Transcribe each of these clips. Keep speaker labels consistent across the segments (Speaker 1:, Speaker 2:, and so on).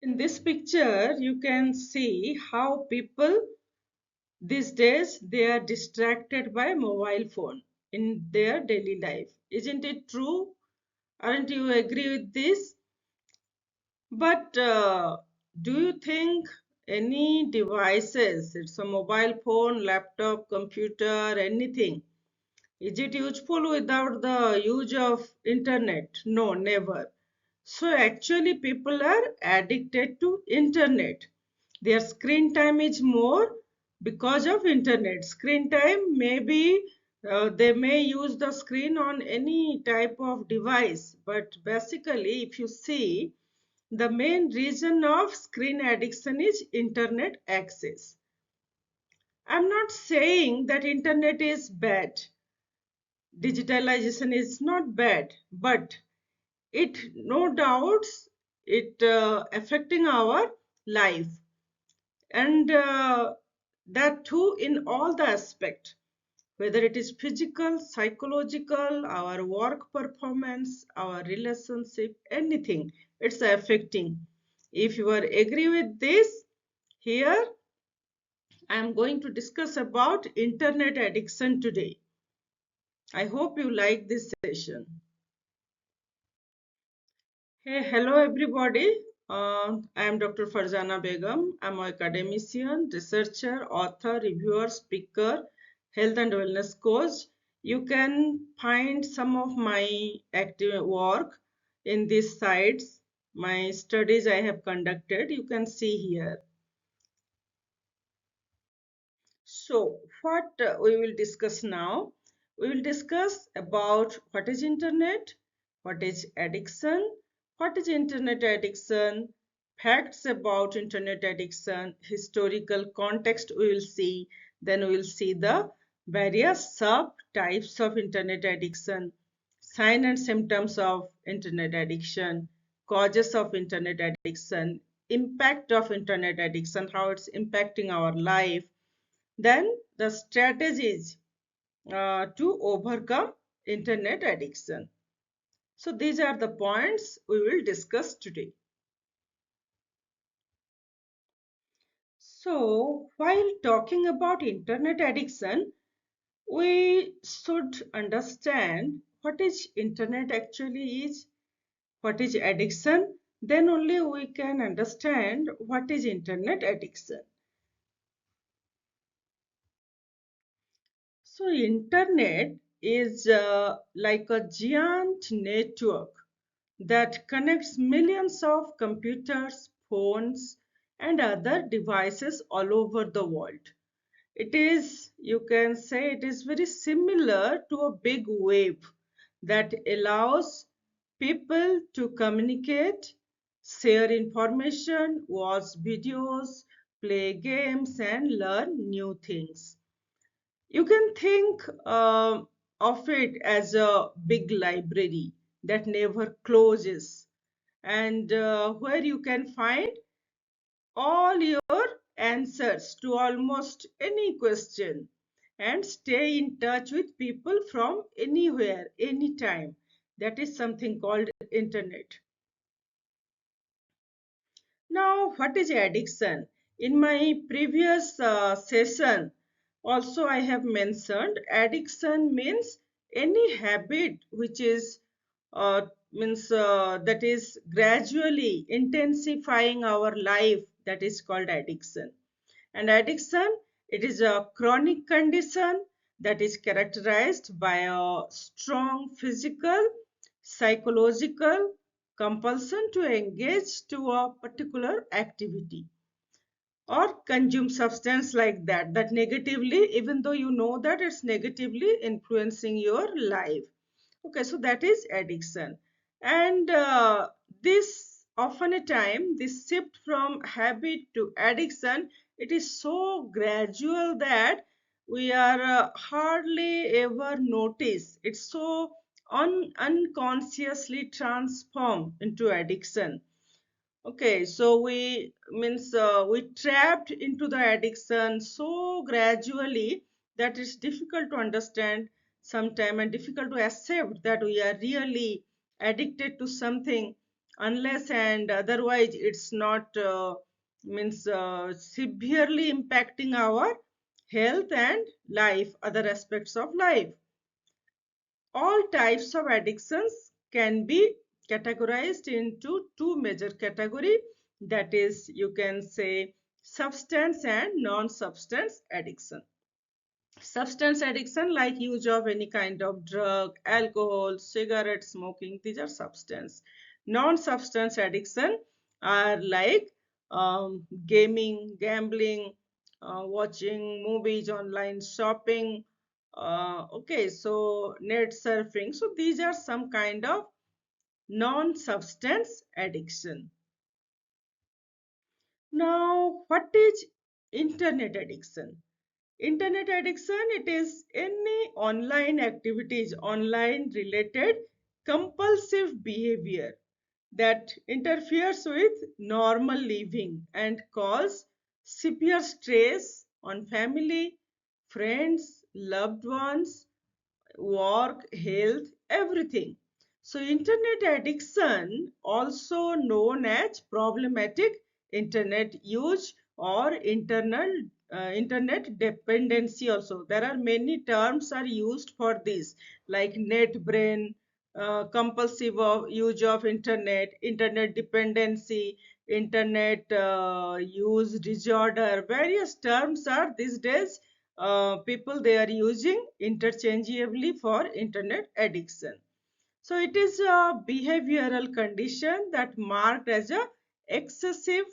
Speaker 1: In this picture, you can see how people these days they are distracted by mobile phone in their daily life. Isn't it true? Aren't you agree with this? But do you think any devices, it's a mobile phone, laptop, computer, anything, is it useful without the use of internet? No, never. So actually people are addicted to internet. Their screen time is more because of internet. Screen time maybe they may use the screen on any type of device, but basically if you see the main reason of screen addiction is internet access. I'm not saying that internet is bad, digitalization is not bad, but it no doubts it affecting our life, and that too in all the aspect, whether it is physical, psychological, our work performance, our relationship, anything, it's affecting. If you are agree with this, here I am going to discuss about internet addiction today. I hope you like this session. Hey, hello everybody. I am Dr. Farzana Begum. I'm an academician, researcher, author, reviewer, speaker, health and wellness coach. You can find some of my active work in these sites. My studies I have conducted, you can see here. So, what we will discuss now? We will discuss about what is internet, what is addiction, what is internet addiction, facts about internet addiction, historical context we will see, then we will see the various sub types of internet addiction, sign and symptoms of internet addiction, causes of internet addiction, impact of internet addiction, how it's impacting our life, then the strategies to overcome internet addiction. So these are the points we will discuss today. So while talking about internet addiction, we should understand what is internet actually is, what is addiction, then only we can understand what is internet addiction. So internet is like a giant network that connects millions of computers, phones, and other devices all over the world. It is, you can say, it is very similar to a big wave that allows people to communicate, share information, watch videos, play games, and learn new things. You can think of it as a big library that never closes, and where you can find all your answers to almost any question and stay in touch with people from anywhere, anytime. That is something called internet. Now, what is addiction? In my previous session, also I have mentioned addiction means any habit which is that is gradually intensifying our life, that is called addiction. And addiction, it is a chronic condition that is characterized by a strong physical, psychological compulsion to engage to a particular activity or consume substance like that negatively, even though you know that it's negatively influencing your life. Okay, so that is addiction. And this often a time, this shift from habit to addiction, it is so gradual that we are hardly ever notice. It's so unconsciously transformed into addiction. Okay, so we trapped into the addiction so gradually that it's difficult to understand sometime and difficult to accept that we are really addicted to something unless and otherwise it's not means severely impacting our health and life, other aspects of life. All types of addictions can be categorized into two major category, that is, you can say, substance and non-substance addiction. Substance addiction, like use of any kind of drug, alcohol, cigarette smoking, these are substance. Non-substance addiction are like gaming, gambling, watching movies, online shopping, okay, so net surfing. So these are some kind of non-substance addiction. Now, what is internet addiction? Internet addiction, it is any online activities, online related compulsive behavior that interferes with normal living and cause severe stress on family, friends, loved ones, work, health, everything. So, internet addiction, also known as problematic internet use or internet dependency, also. There are many terms are used for this, like net brain, compulsive use of internet, internet dependency, internet use disorder. Various terms are these days people they are using interchangeably for internet addiction. So it is a behavioral condition that marked as a excessive,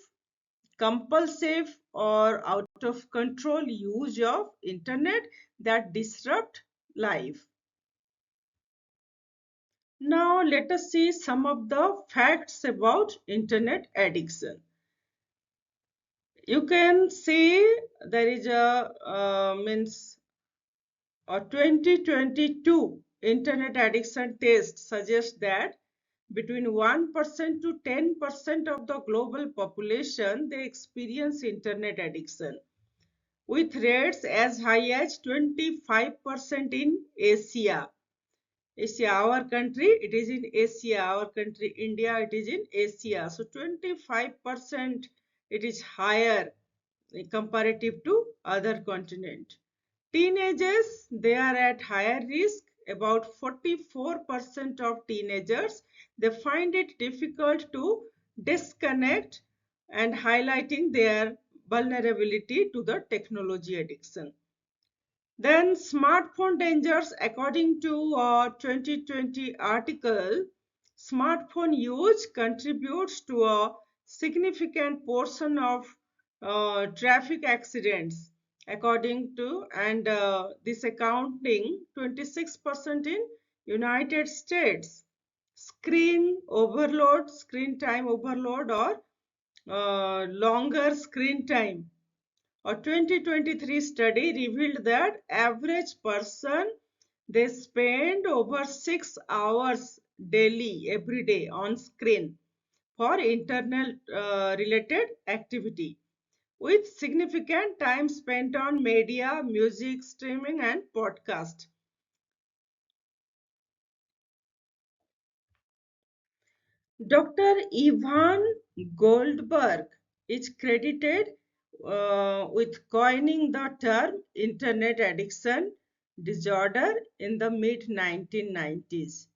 Speaker 1: compulsive or out of control use of internet that disrupt life. Now let us see some of the facts about internet addiction. You can see there is a means a 2022 internet addiction test suggests that between 1% to 10% of the global population they experience internet addiction, with rates as high as 25% in Asia. Asia, our country, it is in Asia. Our country, India, it is in Asia. So 25% it is higher comparative to other continent. Teenagers, they are at higher risk. About 44% of teenagers, they find it difficult to disconnect, and highlighting their vulnerability to the technology addiction. Then smartphone dangers, according to a 2020 article, smartphone use contributes to a significant portion of traffic accidents, according to, and this accounting 26% in United States. Screen overload, screen time overload, or longer screen time. A 2023 study revealed that average person they spend over 6 hours daily every day on screen for internet related activity, with significant time spent on media, music, streaming and podcast. Dr. Ivan Goldberg is credited with coining the term internet addiction disorder in the mid 1990s.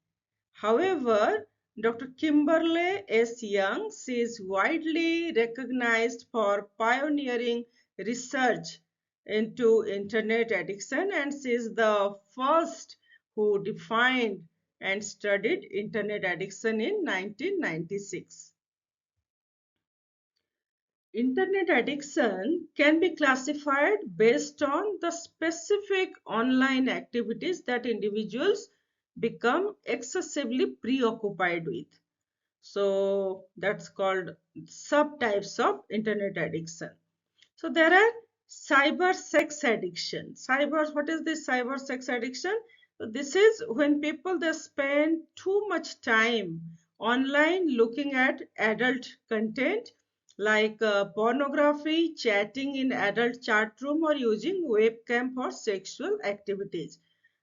Speaker 1: However, Dr. Kimberly S. Young, she is widely recognized for pioneering research into internet addiction, and she is the first who defined and studied internet addiction in 1996. Internet addiction can be classified based on the specific online activities that individuals become excessively preoccupied with. So that's called subtypes of internet addiction. So there are cyber sex addiction. What is this cyber sex addiction? So this is when people they spend too much time online looking at adult content, like pornography, chatting in adult chat room, or using webcam for sexual activities.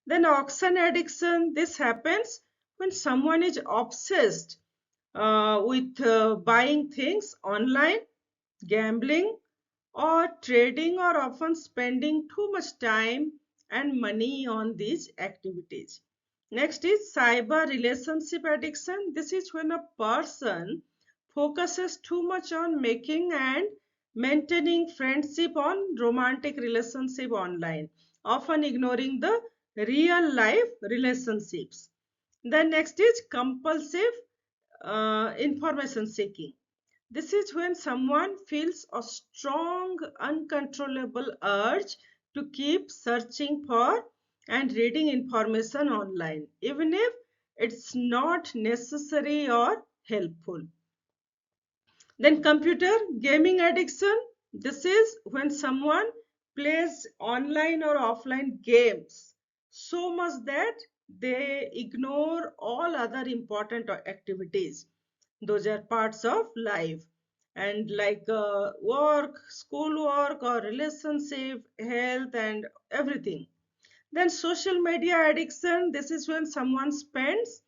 Speaker 1: Then auction addiction, this happens when someone is obsessed with buying things online, gambling, or trading, or often spending too much time and money on these activities. Next is cyber relationship addiction. This is when a person focuses too much on making and maintaining friendship on romantic relationship online, often ignoring the real life relationships. Then next is compulsive information seeking. This is when someone feels a strong, uncontrollable urge to keep searching for and reading information online, even if it's not necessary or helpful. Then, computer gaming addiction. This is when someone plays online or offline games so much that they ignore all other important activities. Those are parts of life, and like work, school work, or relationship, health, and everything. Then social media addiction. This is when someone spends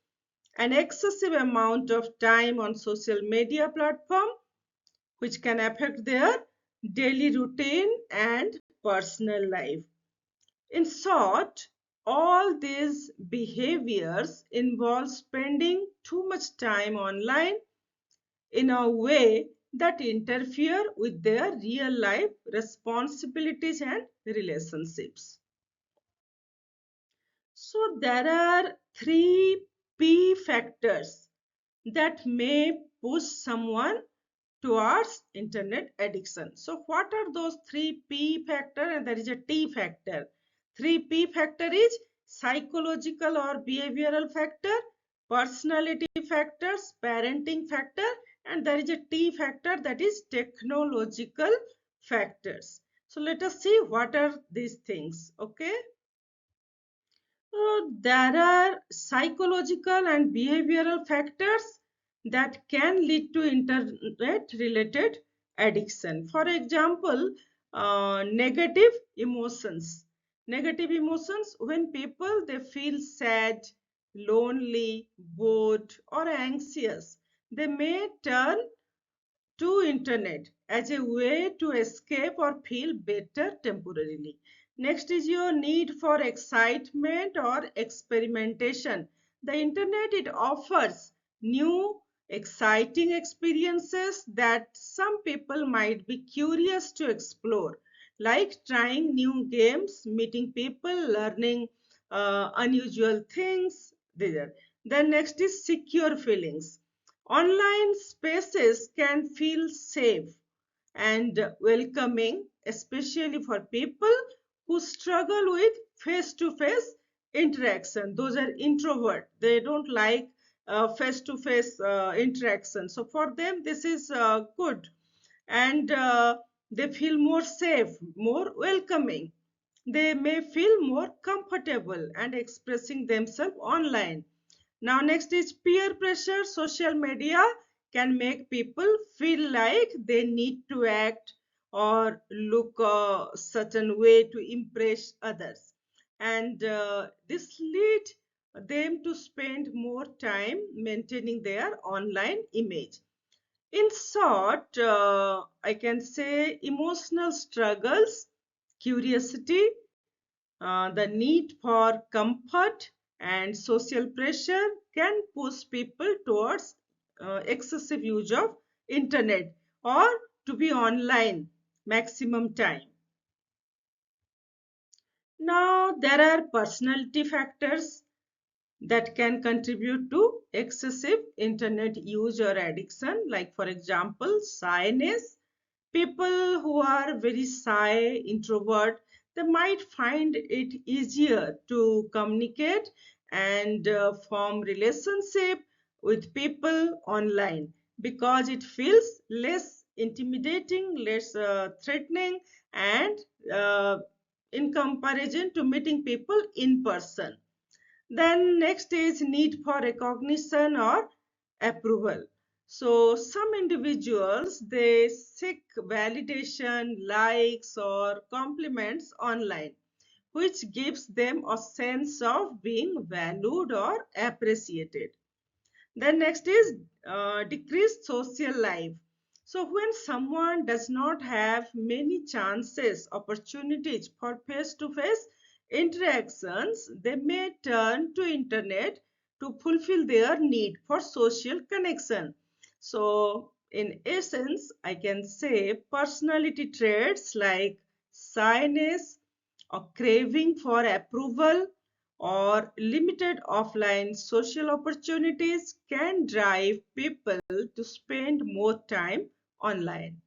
Speaker 1: an excessive amount of time on social media platform, which can affect their daily routine and personal life. In short, all these behaviors involve spending too much time online in a way that interfere with their real life responsibilities and relationships. So there are three P factors that may push someone towards internet addiction. So what are those three P factor, and there is a T factor. Three P factor is psychological or behavioral factor, personality factors, parenting factor, and there is a T factor, that is technological factors. So let us see what are these things. Okay. So there are psychological and behavioral factors that can lead to internet related addiction. For example, negative emotions. Negative emotions, when people they feel sad, lonely, bored, or anxious, they may turn to internet as a way to escape or feel better temporarily. Next is your need for excitement or experimentation. The internet, it offers new exciting experiences that some people might be curious to explore, like trying new games, meeting people, learning unusual things there. Then next is secure feelings. Online spaces can feel safe and welcoming, especially for people who struggle with face-to-face interaction. Those are introvert. They don't like face-to-face interaction. So for them, this is good, and they feel more safe, more welcoming. They may feel more comfortable and expressing themselves online. Now, next is peer pressure. Social media can make people feel like they need to act or look a certain way to impress others. And this lead them to spend more time maintaining their online image. In short, I can say emotional struggles, curiosity, the need for comfort, and social pressure can push people towards excessive use of internet or to be online maximum time. Now there are personality factors that can contribute to excessive internet use or addiction, like for example shyness. People who are very shy, introvert, they might find it easier to communicate and form relationship with people online because it feels less intimidating, less threatening, and uh, in comparison to meeting people in person. Then next is need for recognition or approval. So some individuals they seek validation, likes, or compliments online, which gives them a sense of being valued or appreciated. Then next is decreased social life. So when someone does not have many chances, opportunities for face-to-face interactions, they may turn to internet to fulfill their need for social connection. So in essence, I can say personality traits like shyness or craving for approval or limited offline social opportunities can drive people to spend more time online.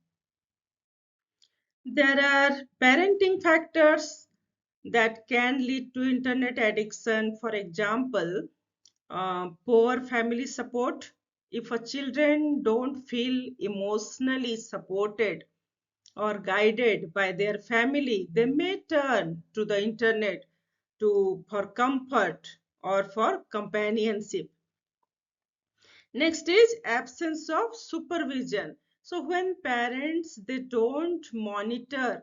Speaker 1: There are parenting factors that can lead to internet addiction. For example, poor family support. If a children don't feel emotionally supported or guided by their family, they may turn to the internet for comfort or for companionship. Next is absence of supervision. So when parents they don't monitor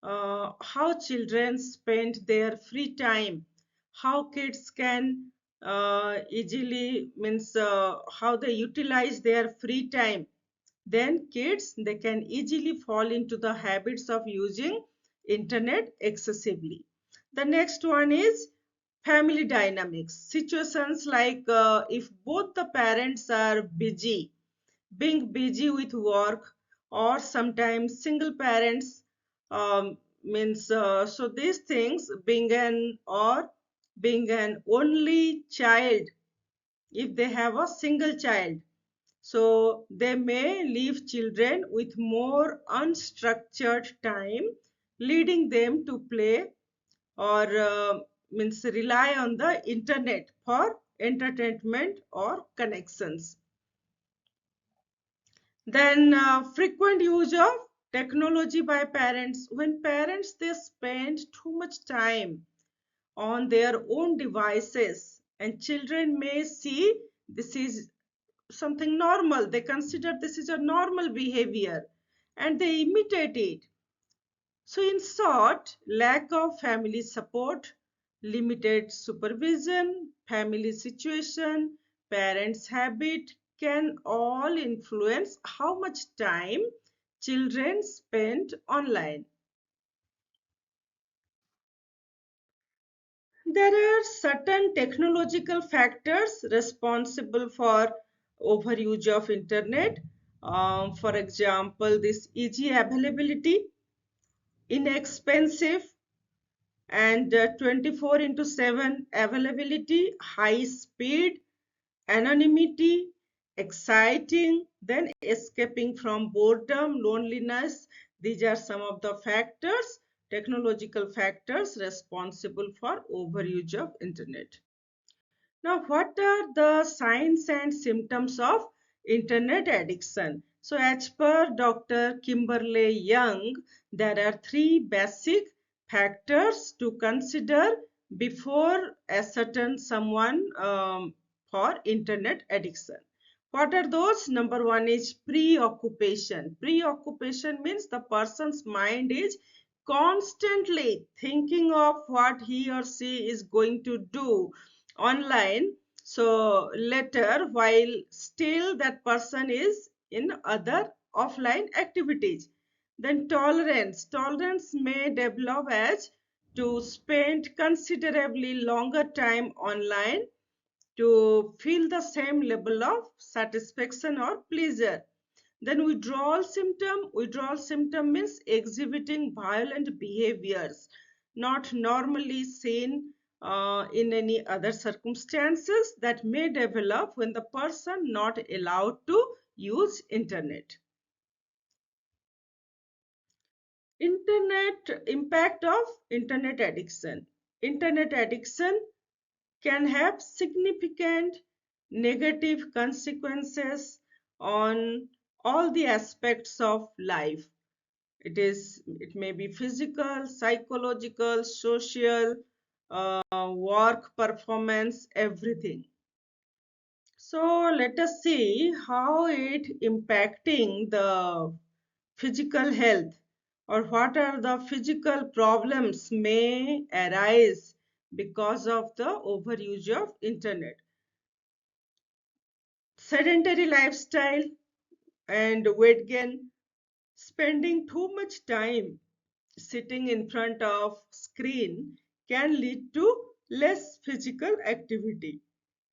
Speaker 1: how children spend their free time, how kids can easily means how they utilize their free time, then kids they can easily fall into the habits of using internet excessively. The next one is family dynamics. Situations like if both the parents are busy, being busy with work, or sometimes single parents means so these things being an only child, if they have a single child, so they may leave children with more unstructured time, leading them to play or means rely on the internet for entertainment or connections. Then frequent use of technology by parents. When parents they spend too much time on their own devices, and children may see this is something normal, they consider this is a normal behavior and they imitate it. So in short, lack of family support, limited supervision, family situation, parents habit can all influence how much time children spend online. There are certain technological factors responsible for overuse of internet. For example, this easy availability, inexpensive and 24 into 7 availability, high speed, anonymity, exciting, then escaping from boredom, loneliness. These are some of the factors, technological factors responsible for overuse of internet. Now, what are the signs and symptoms of internet addiction? So, as per Dr. Kimberly Young, there are three basic factors to consider before ascertain someone for internet addiction. What are those? Number one is preoccupation. Preoccupation means the person's mind is constantly thinking of what he or she is going to do online, so later while still that person is in other offline activities. Then tolerance may develop as to spend considerably longer time online to feel the same level of satisfaction or pleasure. Then withdrawal symptom means exhibiting violent behaviors not normally seen in any other circumstances that may develop when the person not allowed to use internet. Internet impact of internet addiction. Internet addiction can have significant negative consequences on all the aspects of life. It may be physical, psychological, social, work performance, everything. So let us see how it impacting the physical health, or what are the physical problems may arise because of the overuse of internet. sedentary lifestyle and weight gain. Spending too much time sitting in front of screen can lead to less physical activity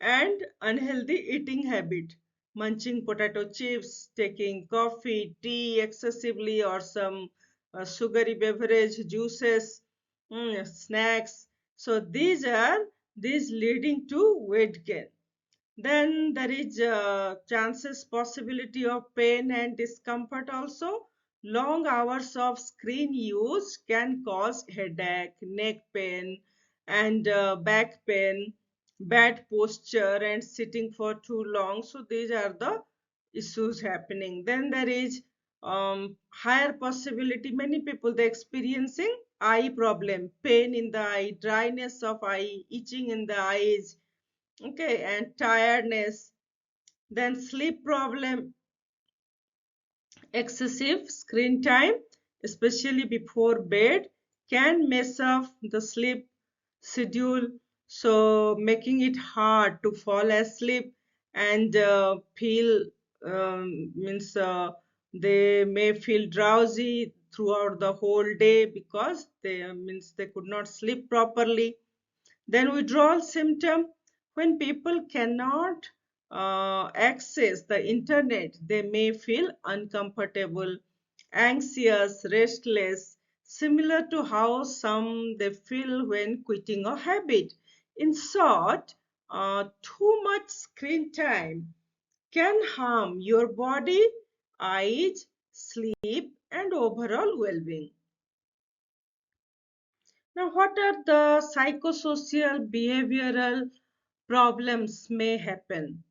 Speaker 1: and unhealthy eating habit. Munching potato chips, taking coffee, tea excessively, or some sugary beverage, juices, snacks. So these leading to weight gain. Then there is chances possibility of pain and discomfort also. Long hours of screen use can cause headache, neck pain, and back pain, bad posture, and sitting for too long. So these are the issues happening. Then there is higher possibility. Many people they experiencing eye problem, pain in the eye, dryness of eye, itching in the eyes, okay, and tiredness. Then sleep problem, excessive screen time especially before bed can mess up the sleep schedule, so making it hard to fall asleep and feel means they may feel drowsy throughout the whole day because they means they could not sleep properly. Then withdrawal symptom, when people cannot access the internet, they may feel uncomfortable, anxious, restless, similar to how some they feel when quitting a habit. In short, too much screen time can harm your body, eyes, sleep, and overall well-being. Now, what are the psychosocial behavioral problems may happen?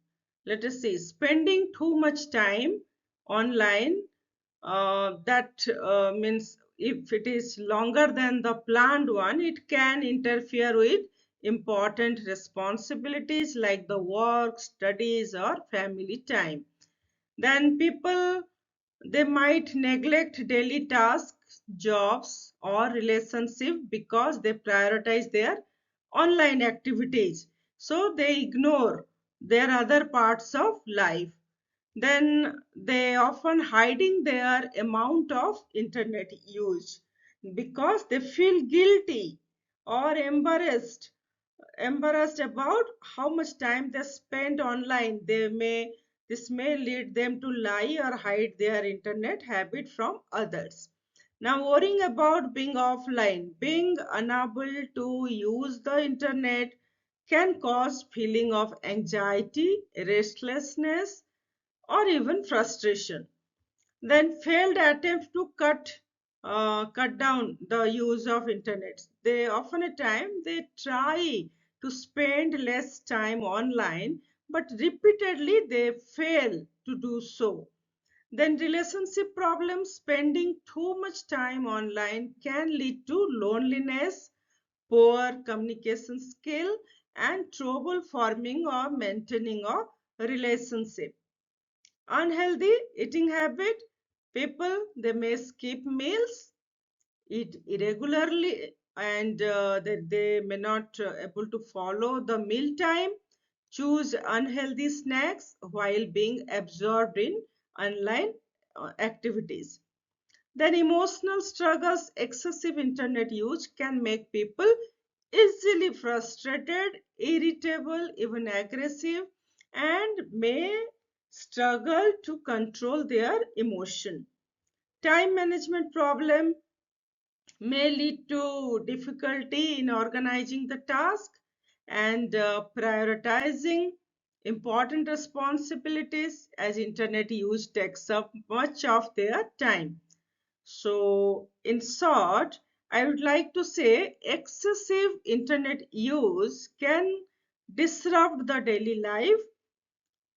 Speaker 1: Let us see. Spending too much time online, that means if it is longer than the planned one, it can interfere with important responsibilities like the work, studies, or family time. Then people they might neglect daily tasks, jobs, or relationship because they prioritize their online activities. So they ignore their other parts of life. Then they often hiding their amount of internet use because they feel guilty or embarrassed about how much time they spend online. This may lead them to lie or hide their internet habit from others. Now, worrying about being offline, being unable to use the internet can cause feeling of anxiety, restlessness, or even frustration. Then failed attempt to cut down the use of internet. They often a time they try to spend less time online, but repeatedly they fail to do so. Then relationship problems, spending too much time online can lead to loneliness, poor communication skill, and trouble forming or maintaining a relationship. Unhealthy eating habit, people they may skip meals, eat irregularly, and they may not able to follow the meal time, choose unhealthy snacks while being absorbed in online activities. Then emotional struggles, excessive internet use can make people easily frustrated, irritable, even aggressive, and may struggle to control their emotion. Time management problem may lead to difficulty in organizing the task and prioritizing important responsibilities as internet use takes up much of their time. So, in short, I would like to say excessive internet use can disrupt the daily life,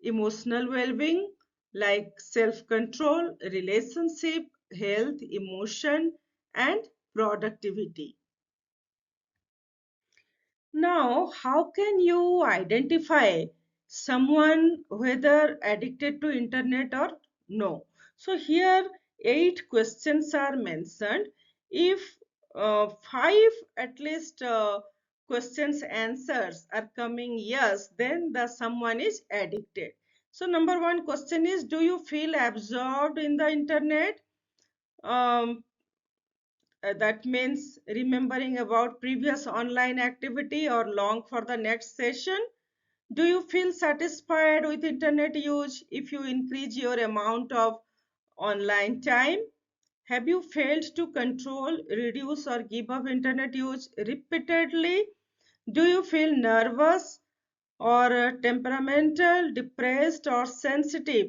Speaker 1: emotional well being, like self control, relationship, health, emotion, and productivity. Now, how can you identify someone whether addicted to internet or no? So here 8 questions are mentioned. If five at least questions answers are coming yes, then the someone is addicted. So number one question is, do you feel absorbed in the internet? Um, that means remembering about previous online activity or long for the next session. Do you feel satisfied with internet use if you increase your amount of online time? Have you failed to control, reduce, or give up internet use repeatedly? Do you feel nervous or temperamental, depressed, or sensitive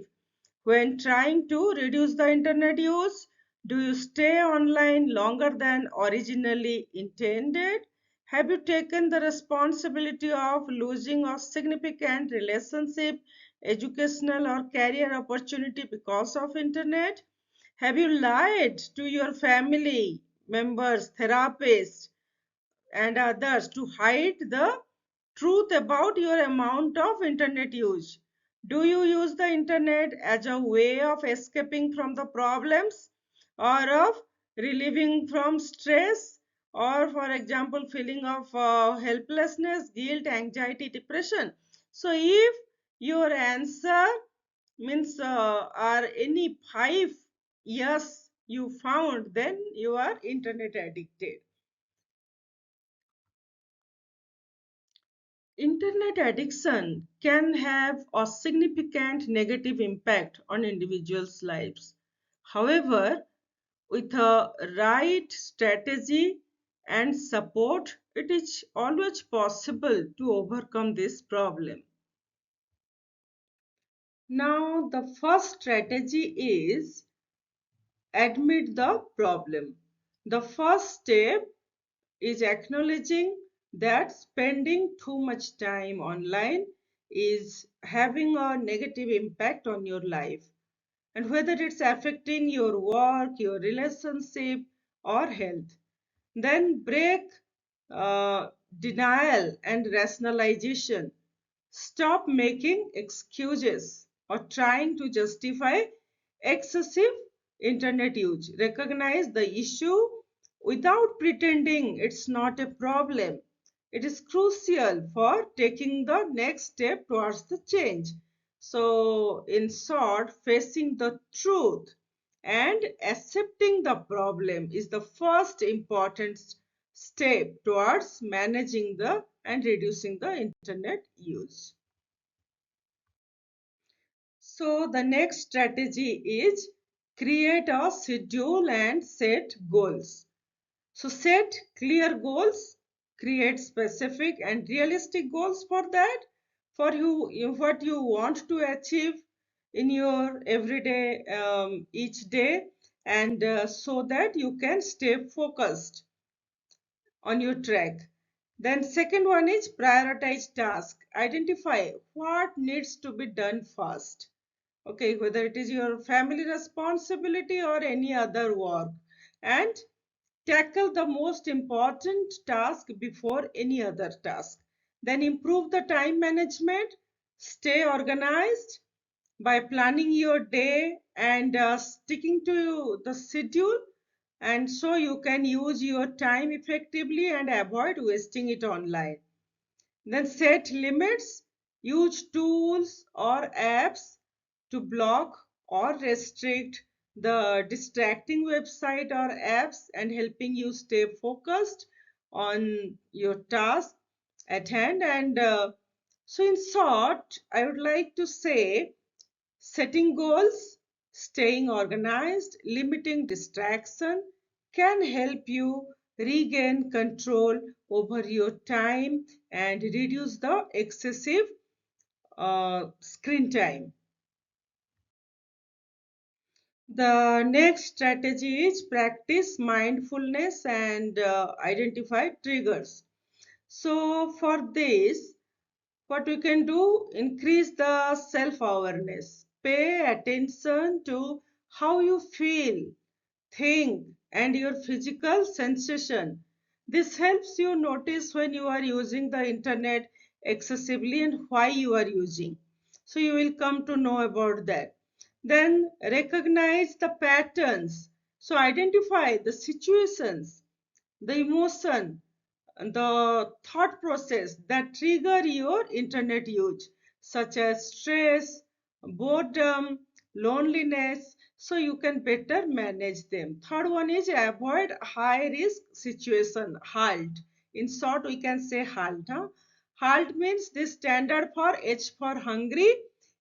Speaker 1: when trying to reduce the internet use? Do you stay online longer than originally intended? Have you taken the responsibility of losing a significant relationship, educational, or career opportunity because of internet? Have you lied to your family members, therapists, and others to hide the truth about your amount of internet use? Do you use the internet as a way of escaping from the problems or of relieving from stress or, for example, feeling of helplessness, guilt, anxiety, depression? So if your answer means are any five yes you found, then you are internet addicted. Internet addiction can have a significant negative impact on individuals' lives. However, with a right strategy and support, it is always possible to overcome this problem. Now, the first strategy is admit the problem. The first step is acknowledging that spending too much time online is having a negative impact on your life, and whether it's affecting your work, your relationship, or health. Then break uh, denial and rationalization. Stop making excuses or trying to justify excessive internet use. Recognize the issue without pretending it's not a problem. It is crucial for taking the next step towards the change. So, in short, facing the truth and accepting the problem is the first important step towards managing the and reducing the internet use. So the next strategy is create a schedule and set goals. So set clear goals, create specific and realistic goals for that, for what you want to achieve in your everyday each day, and so that you can stay focused on your track. Then second one is prioritize task. Identify what needs to be done first. Okay, whether it is your family responsibility or any other work. And tackle the most important task before any other task. Then improve the time management. Stay organized by planning your day and sticking to the schedule, and so you can use your time effectively and avoid wasting it online. Then set limits, use tools or apps to block or restrict the distracting website or apps and helping you stay focused on your task at hand. And so in short, I would like to say setting goals, staying organized, limiting distraction can help you regain control over your time and reduce the excessive screen time. The next strategy is practice mindfulness and identify triggers. So, for this, what we can do, increase the self awareness, pay attention to how you feel, think, and your physical sensation. This helps you notice when you are using the internet excessively and why you are using. So you will come to know about that. Then recognize the patterns. So identify the situations, the emotion, the thought process that trigger your internet use, such as stress, boredom, loneliness, so you can better manage them. Third one is avoid high risk situation, halt. In short, we can say halt. Huh? Halt means this standard for H for hungry,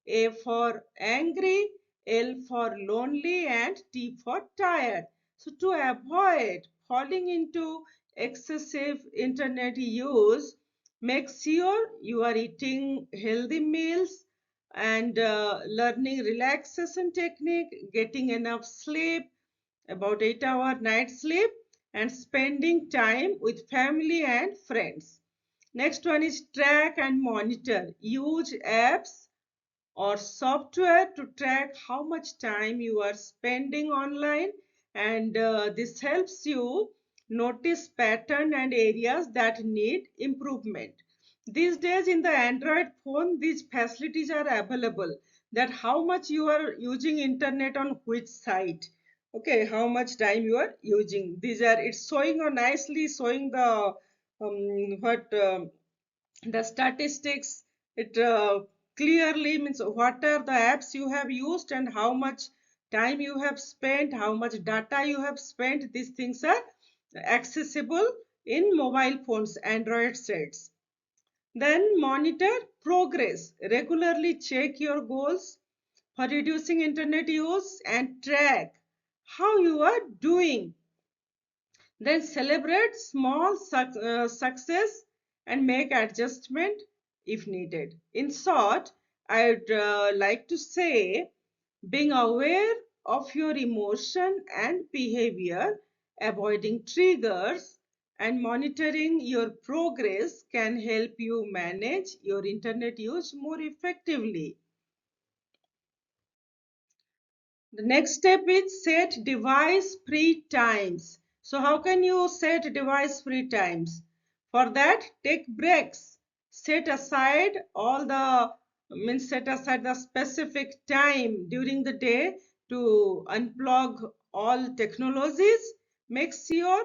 Speaker 1: A for angry, L for lonely, and T for tired. So to avoid falling into excessive internet use, make sure you are eating healthy meals and learning relaxation technique, getting enough sleep, about 8-hour night sleep, and spending time with family and friends. Next one is track and monitor. Use apps or software to track how much time you are spending online, and this helps you notice pattern and areas that need improvement. These days in the Android phone these facilities are available, that how much you are using internet on which site, okay, how much time you are using. These are, it's showing or nicely showing the what the statistics. It clearly means what are the apps you have used and how much time you have spent, how much data you have spent. These things are accessible in mobile phones, Android sets. Then monitor progress, regularly check your goals for reducing internet use and track how you are doing. Then celebrate small success and make adjustment if needed. In short, I'd like to say being aware of your emotion and behavior, avoiding triggers, and monitoring your progress can help you manage your internet use more effectively. The next step is set device free times. So how can you set device free times? For that, take breaks. Set aside all the set aside the specific time during the day to unplug all technologies. Make sure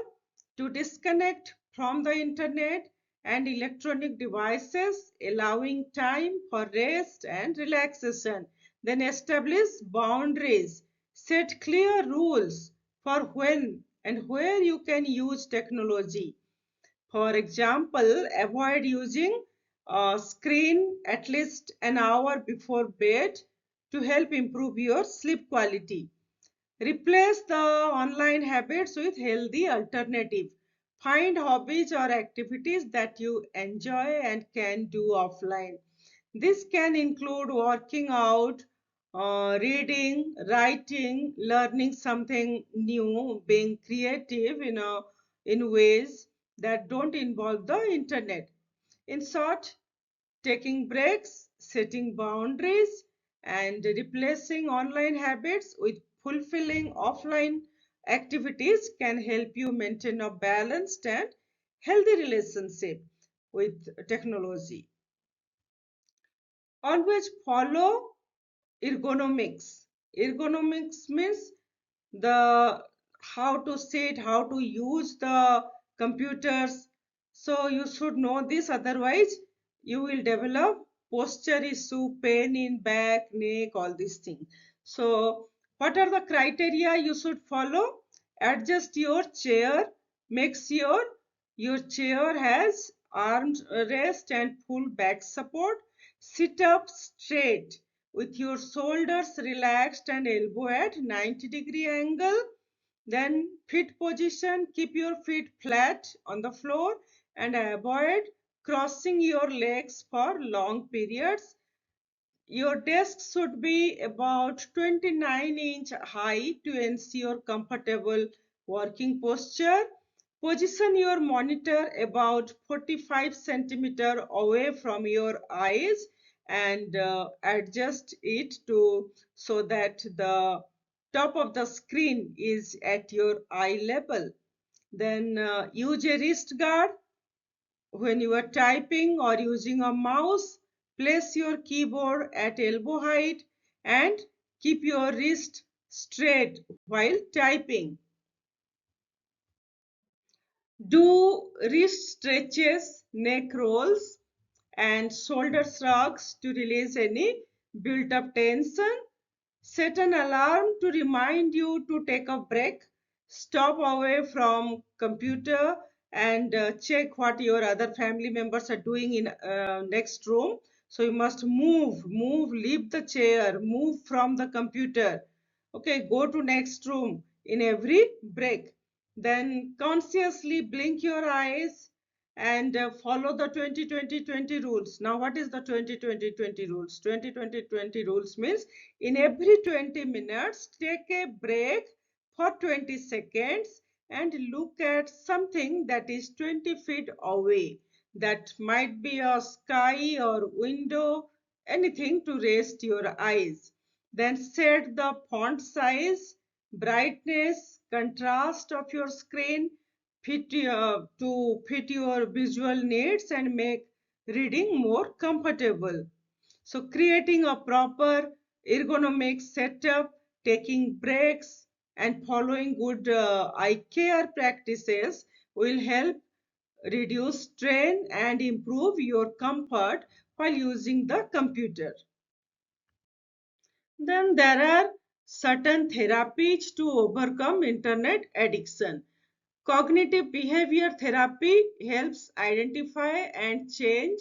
Speaker 1: to disconnect from the internet and electronic devices, allowing time for rest and relaxation. Then establish boundaries. Set clear rules for when and where you can use technology. For example, avoid using a screen at least an hour before bed to help improve your sleep quality. Replace the online habits with healthy alternative. Find hobbies or activities that you enjoy and can do offline. This can include working out, reading, writing, learning something new, being creative in ways that don't involve the internet. In short, taking breaks, setting boundaries, and replacing online habits with fulfilling offline activities can help you maintain a balanced and healthy relationship with technology. Always follow ergonomics. Ergonomics means the how to sit, how to use the computers. So you should know this, otherwise you will develop posture issue, pain in back, neck, all these things. So what are the criteria you should follow? Adjust your chair. Make sure your chair has arm rest and full back support. Sit up straight with your shoulders relaxed and elbow at 90-degree angle. Then feet position, keep your feet flat on the floor and avoid crossing your legs for long periods. Your desk should be about 29-inch high to ensure comfortable working posture. Position your monitor about 45 centimeter away from your eyes and adjust it to so that the top of the screen is at your eye level. Then use a wrist guard when you are typing or using a mouse. Place your keyboard at elbow height and keep your wrist straight while typing. Do wrist stretches, neck rolls, and shoulder shrugs to release any built up tension. Set an alarm to remind you to take a break. Stop away from computer and check what your other family members are doing in next room. So you must move, leave the chair, move from the computer. Okay, go to next room in every break. Then consciously blink your eyes and follow the 20-20-20 rules. Now, what is the 20-20-20 rules? 20-20-20 rules means in every 20 minutes, take a break for 20 seconds and look at something that is 20 feet away. That might be a sky or window, anything to rest your eyes. Then set the font size, brightness, contrast of your screen to fit your visual needs and make reading more comfortable. So creating a proper ergonomic setup, taking breaks and following good eye care practices will help reduce strain and improve your comfort while using the computer. Then there are certain therapies to overcome internet addiction. Cognitive behavior therapy helps identify and change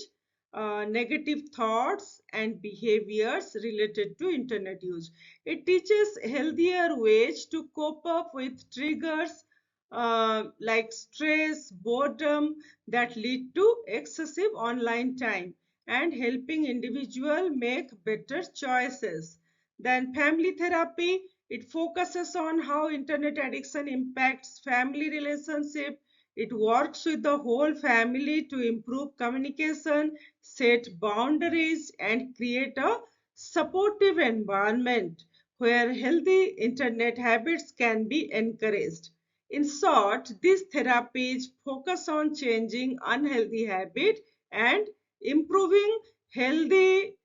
Speaker 1: negative thoughts and behaviors related to internet use. It teaches healthier ways to cope up with triggers like stress, boredom that lead to excessive online time and helping individual make better choices. Then family therapy, it focuses on how internet addiction impacts family relationship. It works with the whole family to improve communication, set boundaries, and create a supportive environment where healthy internet habits can be encouraged. In short, these therapies focus on changing unhealthy habit and improving healthy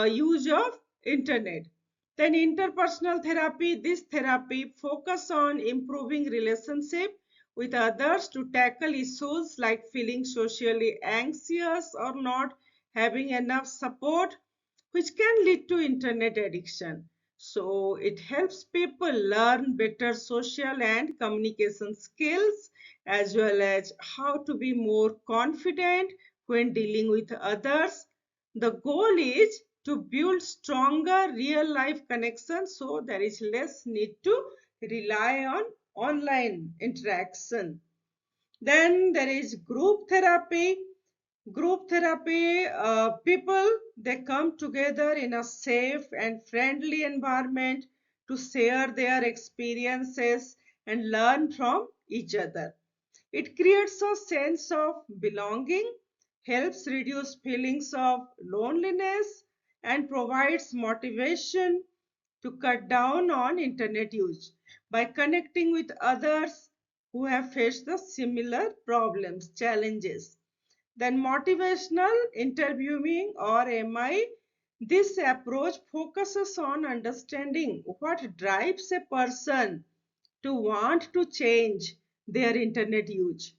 Speaker 1: use of internet. Then interpersonal therapy, this therapy focus on improving relationship with others to tackle issues like feeling socially anxious or not having enough support, which can lead to internet addiction. So it helps people learn better social and communication skills as well as how to be more confident when dealing with others. The goal is to build stronger real life connections so there is less need to rely on online interaction. Then there is group therapy. Group therapy, people they come together in a safe and friendly environment to share their experiences and learn from each other. It creates a sense of belonging, helps reduce feelings of loneliness, and provides motivation to cut down on internet use by connecting with others who have faced the similar problems, challenges. Then motivational interviewing or MI, this approach focuses on understanding what drives a person to want to change their internet use.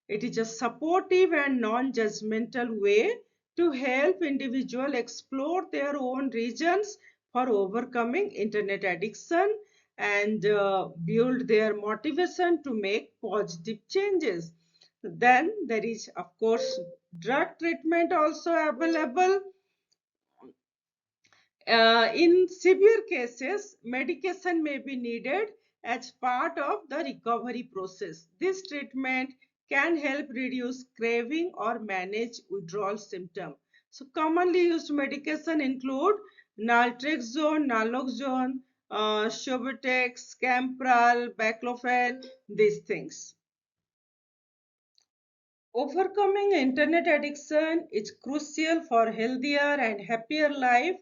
Speaker 1: It is a supportive and non-judgmental way to help individuals explore their own reasons for overcoming internet addiction and build their motivation to make positive changes. Then there is, of course, drug treatment also available. In severe cases, medication may be needed as part of the recovery process. This treatment can help reduce craving or manage withdrawal symptoms. So commonly used medication include naltrexone, naloxone, Subutex, Campral, Baclofen, these things. Overcoming internet addiction is crucial for healthier and happier life.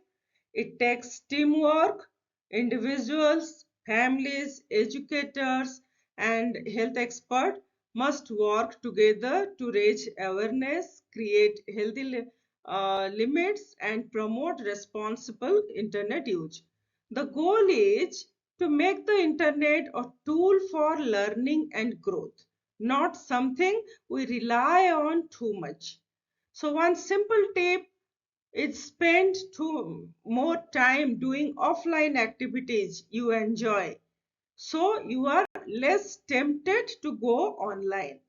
Speaker 1: It takes teamwork, individuals, families, educators, and health experts must work together to raise awareness, create healthy limits, and promote responsible internet use. The goal is to make the internet a tool for learning and growth, not something we rely on too much. So one simple tip It's spend too more time doing offline activities you enjoy. So you are less tempted to go online.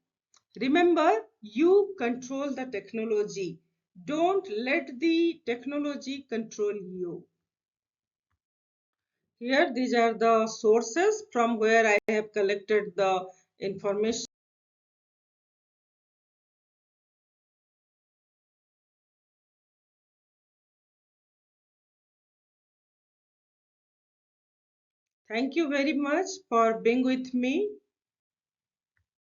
Speaker 1: Remember, you control the technology. Don't let the technology control you. Here, these are the sources from where I have collected the information. Thank you very much for being with me.